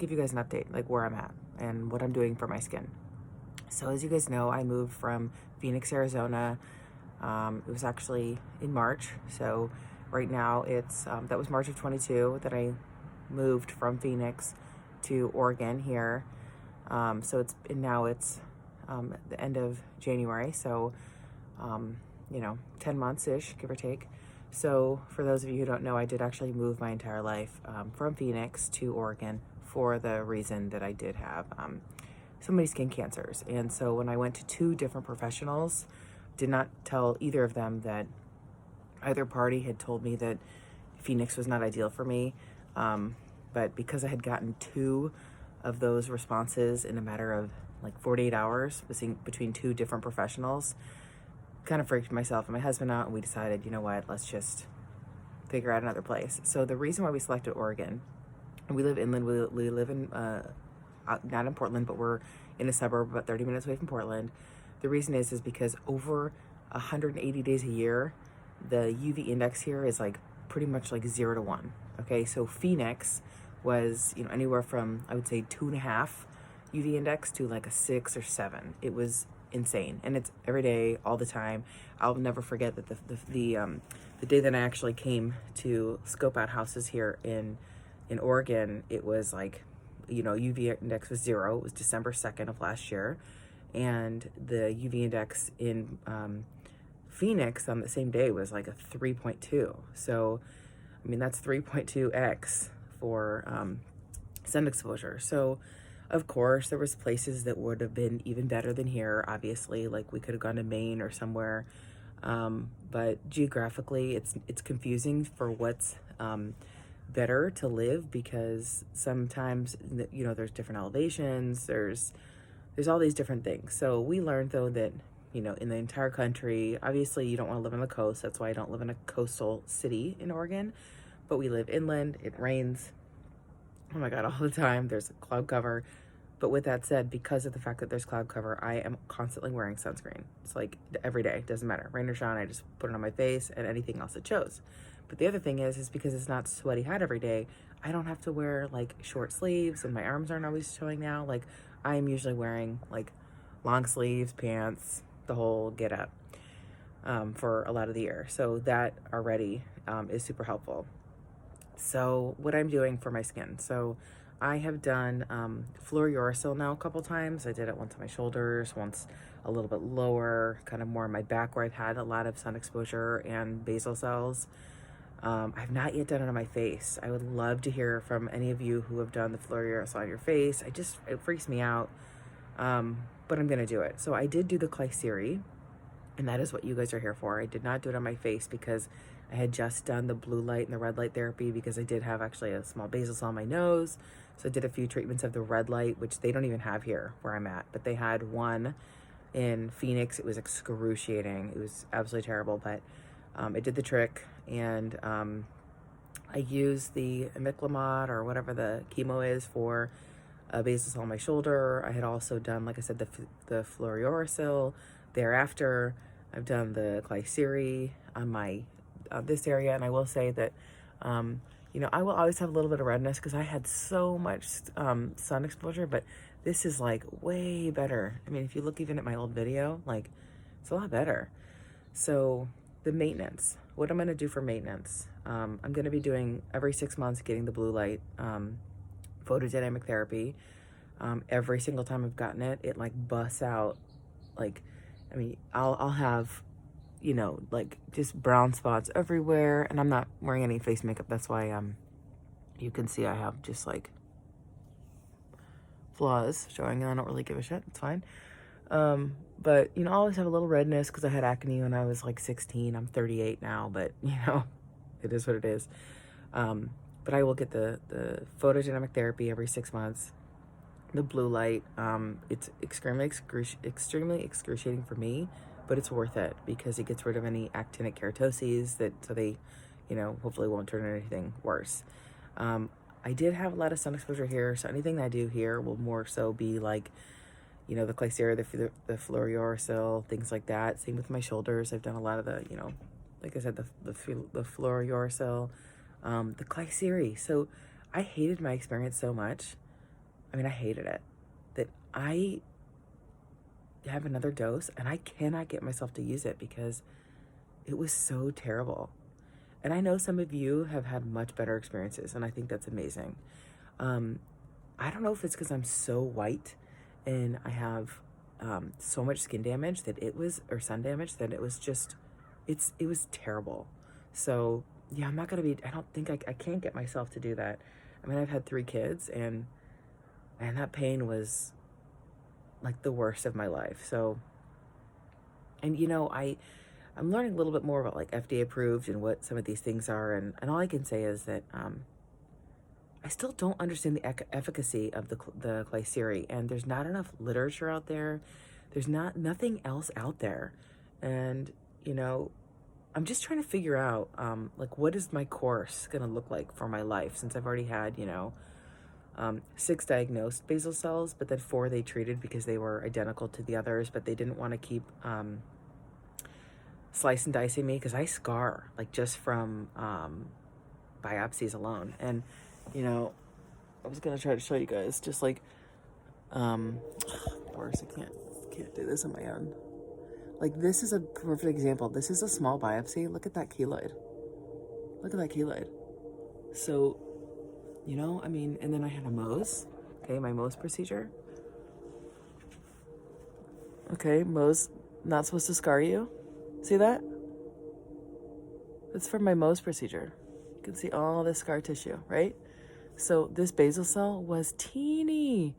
give you guys an update, like where I'm at and what I'm doing for my skin. So as you guys know, I moved from Phoenix, Arizona. It was actually in March. So right now that was March of 22 that I moved from Phoenix to Oregon here. Now it's the end of January. So, 10 months-ish, give or take. So for those of you who don't know, I did actually move my entire life from Phoenix to Oregon for the reason that I did have so many skin cancers. And so when I went to two different professionals, did not tell either of them that either party had told me that Phoenix was not ideal for me. But because I had gotten two of those responses in a matter of like 48 hours between two different professionals, kind of freaked myself and my husband out, and we decided, you know what, let's just figure out another place. So the reason why we selected Oregon, we live inland, we live in, not in Portland, but we're in a suburb about 30 minutes away from Portland. The reason is because over 180 days a year, the UV index here is like pretty much like 0 to 1. Okay, so Phoenix was, anywhere from, I would say, 2.5 UV index to like a 6 or 7. It was insane, and it's every day, all the time. I'll never forget that the day that I actually came to scope out houses here in Oregon, it was like, UV index was 0. It was December 2nd of last year, and the UV index in Phoenix on the same day was like a 3.2. So, I mean, that's 3.2x for sun exposure. So, of course, there was places that would have been even better than here, obviously, like we could have gone to Maine or somewhere. But geographically, it's confusing for what's better to live, because sometimes, there's different elevations, there's all these different things. So we learned, though, that, in the entire country, obviously you don't want to live on the coast. That's why I don't live in a coastal city in Oregon, but we live inland. It rains, oh my God, all the time. There's cloud cover. But with that said, because of the fact that there's cloud cover, I am constantly wearing sunscreen. It's like every day, doesn't matter. Rain or shine, I just put it on my face and anything else it shows. But the other thing is because it's not sweaty hot every day, I don't have to wear like short sleeves, and my arms aren't always showing now. Like, I am usually wearing like long sleeves, pants, the whole get up for a lot of the year. So that already is super helpful. So what I'm doing for my skin. So I have done fluorouracil now a couple times. I did it once on my shoulders, once a little bit lower, kind of more on my back where I've had a lot of sun exposure and basal cells. I've not yet done it on my face. I would love to hear from any of you who have done the fluorouracil on your face. It freaks me out, but I'm gonna do it. So I did do the Glyceri, and that is what you guys are here for. I did not do it on my face because I had just done the blue light and the red light therapy, because I did have actually a small basal cell on my nose. So I did a few treatments of the red light, which they don't even have here where I'm at, but they had one in Phoenix. It was excruciating. It was absolutely terrible, but it did the trick. And I used the imiclamod or whatever the chemo is for a basal cell on my shoulder. I had also done, like I said, the fluorouracil. Thereafter, I've done the Glyceri on my this area, and I will say that I will always have a little bit of redness because I had so much sun exposure, but this is like way better. I mean, if you look even at my old video, like, it's a lot better. So the maintenance, what I'm going to do for maintenance, I'm going to be doing every 6 months, getting the blue light photodynamic therapy. Every single time I've gotten it, it like busts out. Like, I mean, I'll have, like just brown spots everywhere, and I'm not wearing any face makeup. That's why you can see I have just like flaws showing, and I don't really give a shit. It's fine. But I always have a little redness because I had acne when I was like 16. I'm 38 now, but it is what it is. But I will get the photodynamic therapy every 6 months. The blue light, it's extremely excruciating for me, but it's worth it because it gets rid of any actinic keratoses so they, hopefully won't turn into anything worse. I did have a lot of sun exposure here, so anything that I do here will more so be like, the Glyceri, the fluorouracil, things like that. Same with my shoulders. I've done a lot of the, like I said, the fluorouracil, the Glyceri. So I hated my experience so much I mean, I hated it. That I have another dose and I cannot get myself to use it because it was so terrible. And I know some of you have had much better experiences, and I think that's amazing. I don't know if it's because I'm so white and I have so much skin damage that it was, or sun damage, that it was just, it was terrible. So yeah, I'm not gonna be, I don't think I can't get myself to do that. I mean, I've had 3 kids, and that pain was like the worst of my life. So, and I'm learning a little bit more about like FDA approved and what some of these things are. And all I can say is that I still don't understand the efficacy of the Klisyri, and there's not enough literature out there. There's nothing else out there. And, I'm just trying to figure out, like, what is my course going to look like for my life, since I've already had, 6 diagnosed basal cells, but then 4 they treated because they were identical to the others, but they didn't want to keep slice and dicing me because I scar, like, just from biopsies alone. And, I was going to try to show you guys just like, of course I can't do this on my own. Like, this is a perfect example. This is a small biopsy. Look at that keloid. Look at that keloid. So, I mean, and then I had a Mohs. Okay, my Mohs procedure. Okay, Mohs not supposed to scar you. See that? That's from my Mohs procedure. You can see all this scar tissue, right? So this basal cell was teeny.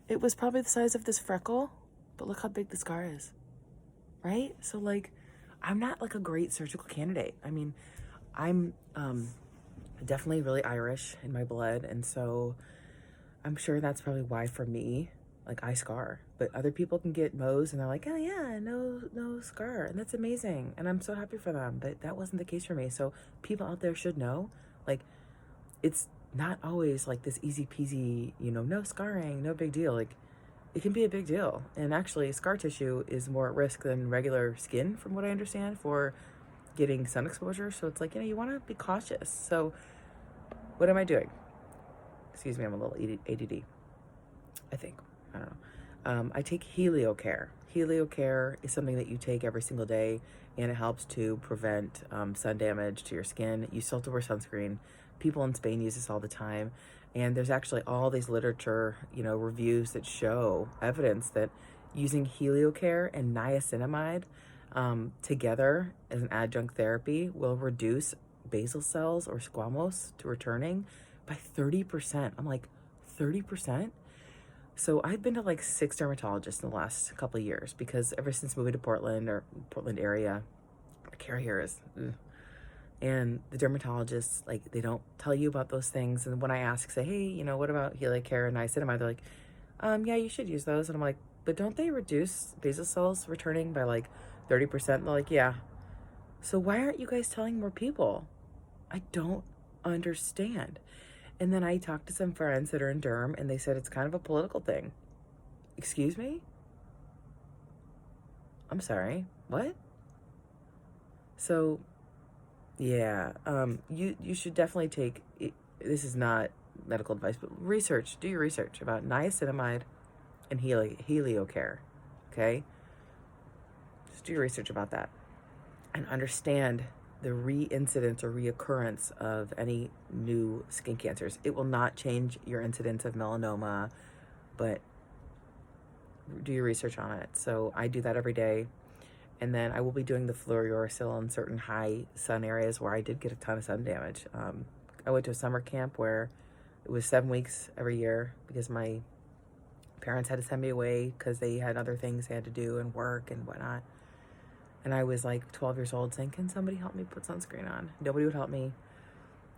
It was probably the size of this freckle, but look how big the scar is, right? So, like, I'm not like a great surgical candidate. I mean, I'm definitely really Irish in my blood, and so I'm sure that's probably why for me, like, I scar. But other people can get Mohs and they're like, oh yeah, no scar, and that's amazing, and I'm so happy for them. But that wasn't the case for me. So people out there should know, like, it's not always like this easy peasy, no scarring, no big deal. Like, it can be a big deal. And actually, scar tissue is more at risk than regular skin, from what I understand, for getting sun exposure. So it's like, you want to be cautious. So what am I doing? Excuse me, I'm a little ADD, I think. I don't know. I take HelioCare. HelioCare is something that you take every single day, and it helps to prevent sun damage to your skin. You still have to wear sunscreen. People in Spain use this all the time. And there's actually all these literature, reviews that show evidence that using HelioCare and niacinamide together as an adjunct therapy will reduce basal cells or squamous to returning by 30%. I'm like, 30%? So I've been to like 6 dermatologists in the last couple of years, because ever since moving to Portland area, my hair here is, and the dermatologists, like, they don't tell you about those things. And when I ask, say, hey, what about HelioCare and niacinamide? They're like, yeah, you should use those. And I'm like, but don't they reduce basal cells returning by like 30%? They're like, yeah. So why aren't you guys telling more people? I don't understand. And then I talked to some friends that are in derm, and they said it's kind of a political thing. Excuse me? I'm sorry. What? So, yeah, you should definitely take, this is not medical advice, but do your research about niacinamide and HelioCare, okay? Just do your research about that and understand the reincidence or reoccurrence of any new skin cancers. It will not change your incidence of melanoma, but do your research on it. So I do that every day. And then I will be doing the fluorouracil in certain high sun areas where I did get a ton of sun damage. I went to a summer camp where it was 7 weeks every year because my parents had to send me away because they had other things they had to do and work and whatnot. And I was like 12 years old saying, can somebody help me put sunscreen on? Nobody would help me.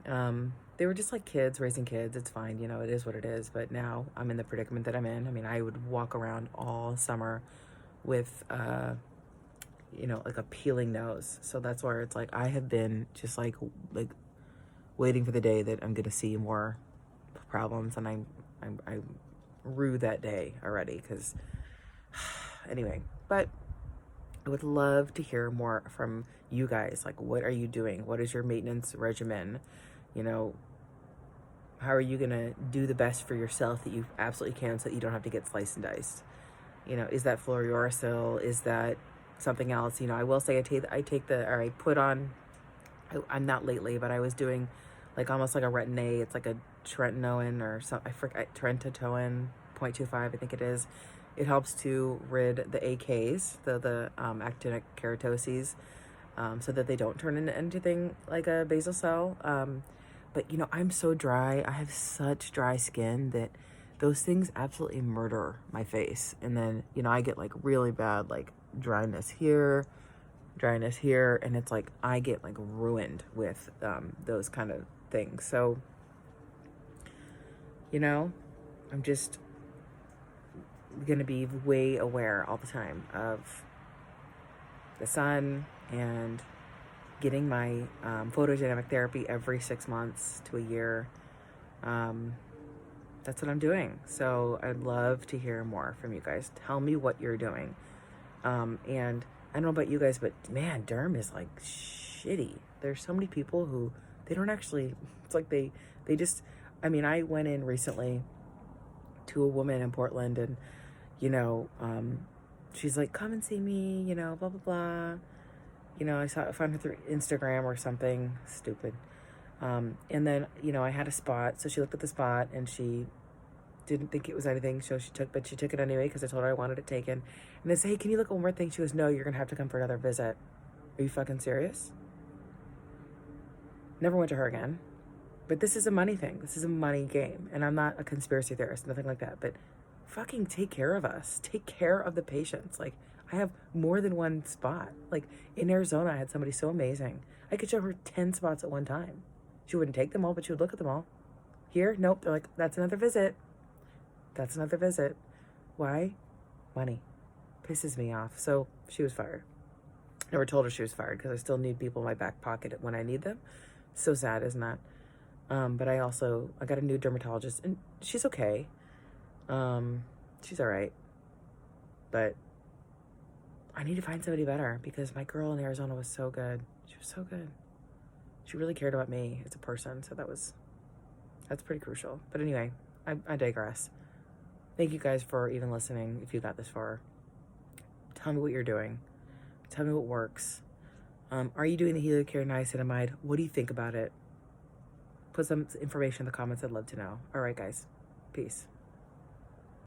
They were just like kids raising kids. It's fine, it is what it is. But now I'm in the predicament that I'm in. I mean, I would walk around all summer with, like a peeling nose. So that's where it's like, I have been just like waiting for the day that I'm going to see more problems. And I rue that day already because anyway, but I would love to hear more from you guys. Like, what are you doing? What is your maintenance regimen? How are you going to do the best for yourself that you absolutely can so that you don't have to get sliced and diced? You know, is that fluorouracil? Is that something else? You know, I will say I put on, I'm not lately, but I was doing like almost like a Retin-A. It's like a tretinoin or something. I forget, Trentatoin 0.25, I think it is. It helps to rid the AKs, the actinic keratoses, so that they don't turn into anything like a basal cell. But you know, I'm so dry. I have such dry skin that those things absolutely murder my face. And then, you know, I get like really bad like dryness here, and it's like I get like ruined with those kind of things. So, you know, I'm just gonna be way aware all the time of the sun and getting my photodynamic therapy every 6 months to a year. That's what I'm doing. So I'd love to hear more from you guys. Tell me what you're doing. And I don't know about you guys, but man, derm is like shitty. There's so many people who they don't actually, it's like they just, I mean, I went in recently to a woman in Portland and, you know, she's like, come and see me, you know, blah, blah, blah. You know, I found her through Instagram or something stupid. And then, you know, I had a spot. So she looked at the spot and she didn't think it was anything. So she took it anyway because I told her I wanted it taken. And they say, hey, can you look at one more thing? She goes, no, you're going to have to come for another visit. Are you fucking serious? Never went to her again. But this is a money thing. This is a money game. And I'm not a conspiracy theorist, nothing like that. But fucking take care of us. Take care of the patients. Like, I have more than one spot. Like, in Arizona, I had somebody so amazing. I could show her 10 spots at one time. She wouldn't take them all, but she would look at them all. Here, nope. They're like, that's another visit. That's another visit. Why? Money. Pisses me off. So she was fired. Never told her she was fired because I still need people in my back pocket when I need them. So sad, isn't that? But I got a new dermatologist and she's okay. She's all right. But I need to find somebody better because my girl in Arizona was so good. She was so good. She really cared about me as a person. So that's pretty crucial. But anyway, I digress. Thank you guys for even listening if you got this far. Tell me what you're doing. Tell me what works. Are you doing the Heliocare niacinamide? What do you think about it? Put some information in the comments. I'd love to know. All right, guys. Peace.